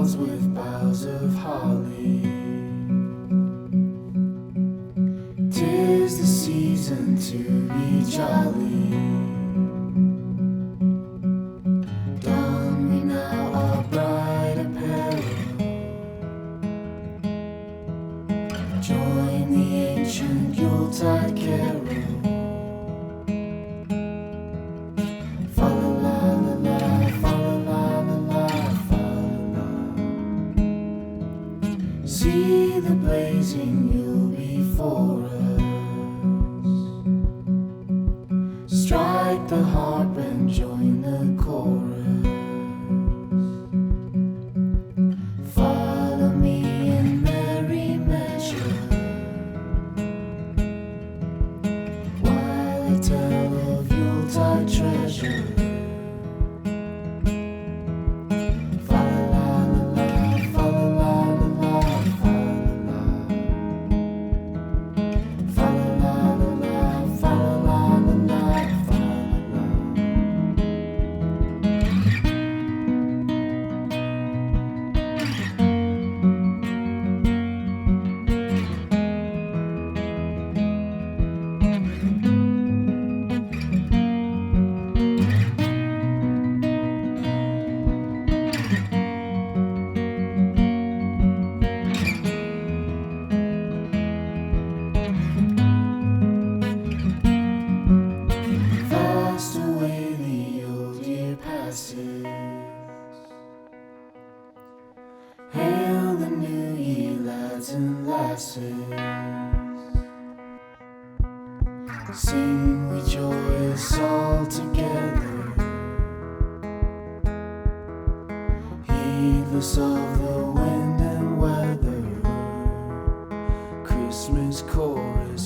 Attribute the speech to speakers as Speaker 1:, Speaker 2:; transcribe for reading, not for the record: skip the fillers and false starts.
Speaker 1: walls with boughs of holly. 'Tis the season to be jolly. Don we now our bright apparel. Join the ancient Yuletide carol. See the blazing Yule before us. Strike the harp and join the chorus. Follow me in merry measure, while I tell of Yuletide treasure. Hail the new year, lads and lasses. Sing we joyous all together, heedless of the wind and weather. Christmas chorus.